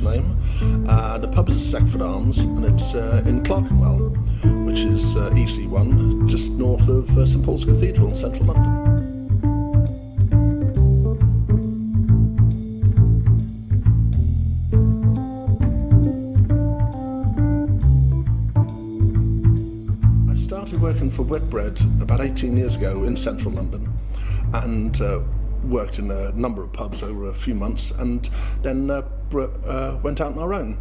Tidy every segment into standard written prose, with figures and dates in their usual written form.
name. The pub is Sekforde Arms, and it's in Clerkenwell, which is EC1, just north of St Paul's Cathedral in central London. I started working for Whitbread about 18 years ago in central London, and worked in a number of pubs over a few months, and then went out on our own.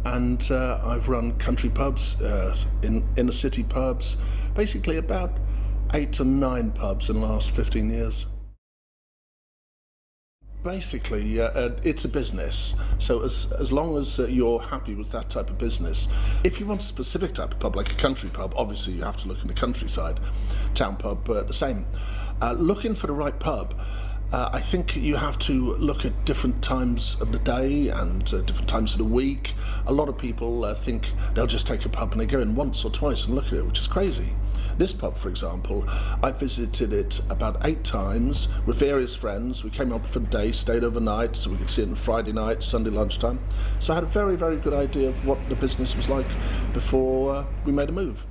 And I've run country pubs, inner city pubs, basically about 8 to 9 pubs in the last 15 years. Basically, it's a business, so as long as you're happy with that type of business. If you want a specific type of pub, like a country pub, obviously you have to look in the countryside. Town pub, the same. Looking for the right pub, I think you have to look at different times of the day and different times of the week. A lot of people think they'll just take a pub and they go in once or twice and look at it, which is crazy. This pub, for example, I visited it about 8 times with various friends. We came up for the day, stayed overnight, so we could see it on Friday night, Sunday lunchtime. So I had a very, very good idea of what the business was like before we made a move.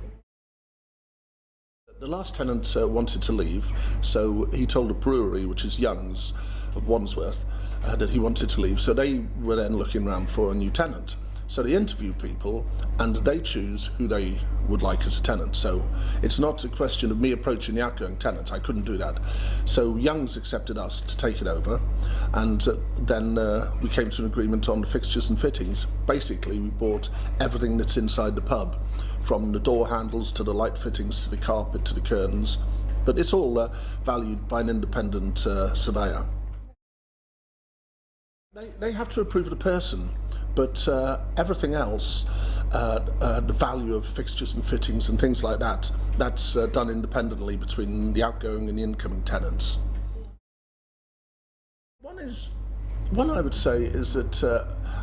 The last tenant wanted to leave, so he told a brewery, which is Young's of Wandsworth, that he wanted to leave. So they were then looking around for a new tenant. So they interview people and they choose who they would like as a tenant. So it's not a question of me approaching the outgoing tenant. I couldn't do that. So Young's accepted us to take it over, and then we came to an agreement on the fixtures and fittings. Basically, we bought everything that's inside the pub, from the door handles to the light fittings to the carpet to the curtains, but it's all valued by an independent surveyor. They have to approve of the person, but everything else, the value of fixtures and fittings and things like that, that's done independently between the outgoing and the incoming tenants. One I would say is that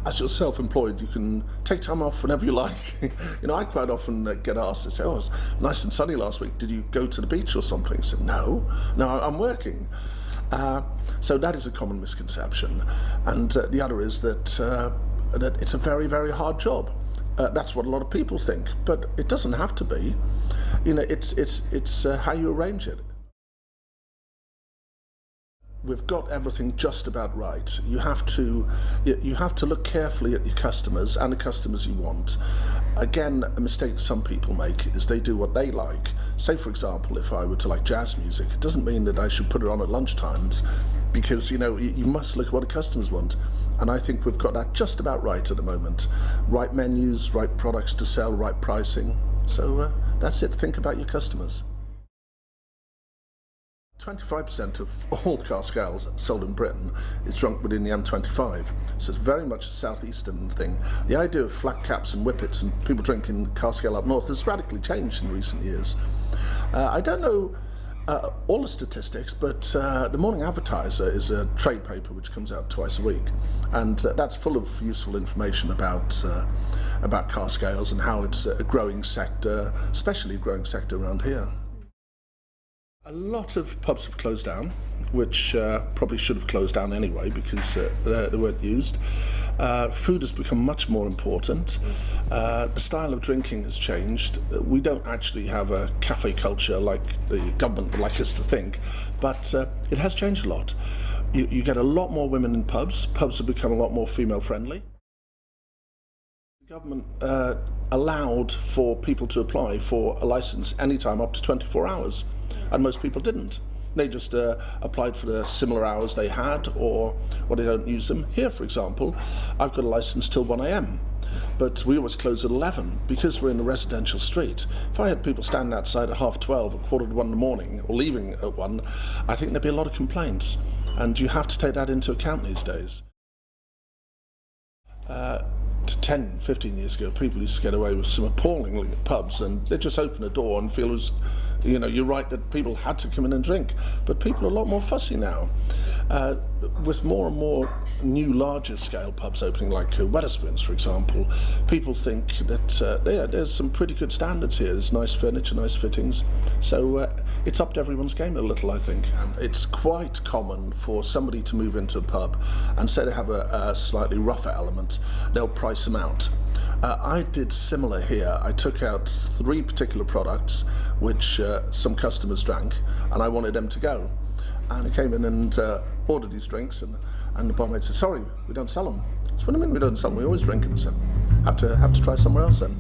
as you're self-employed, you can take time off whenever you like. You know, I quite often get asked, they say, "Oh, it was nice and sunny last week. Did you go to the beach or something?" I said, no, I'm working. So that is a common misconception. And the other is that it's a very, very hard job. That's what a lot of people think, but it doesn't have to be. You know, it's how you arrange it. We've got everything just about right. You have to look carefully at your customers and the customers you want. Again, a mistake some people make is they do what they like. Say, for example, if I were to like jazz music, it doesn't mean that I should put it on at lunchtimes, because you know you must look at what the customers want. And I think we've got that just about right at the moment. Right menus, right products to sell, right pricing. So that's it. Think about your customers. 25% of all cask ales sold in Britain is drunk within the M25, so it's very much a southeastern thing. The idea of flat caps and whippets and people drinking cask ale up north has radically changed in recent years. I don't know all the statistics, but the Morning Advertiser is a trade paper which comes out twice a week, and that's full of useful information about cask ales and how it's a growing sector, especially a growing sector around here. A lot of pubs have closed down, which probably should have closed down anyway because they weren't used. Food has become much more important. The style of drinking has changed. We don't actually have a cafe culture like the government would like us to think, but it has changed a lot. You get a lot more women in pubs. Pubs have become a lot more female friendly. The government allowed for people to apply for a license anytime up to 24 hours. And most people didn't. They just applied for the similar hours they had, or they don't use them. Here, for example, I've got a license till 1 a.m, but we always close at 11 because we're in a residential street. If I had people standing outside at 12:30 or 1:45 in the morning, or leaving at 1, I think there'd be a lot of complaints, and you have to take that into account these days. 10, 15 years ago, people used to get away with some appalling pubs, and they'd just open a door and feel as You know, you're right that people had to come in and drink, but people are a lot more fussy now. With more and more new larger scale pubs opening, like Wetherspoons, for example, people think that there's some pretty good standards here. There's nice furniture, nice fittings. So it's upped everyone's game a little, I think. And it's quite common for somebody to move into a pub and say they have a slightly rougher element, they'll price them out. I did similar here. I took out 3 particular products which some customers drank, and I wanted them to go. And I came in and ordered these drinks, and the barmaid said, "Sorry, we don't sell them." I said, "What do you mean we don't sell them? We always drink them." I said, have to try somewhere else then.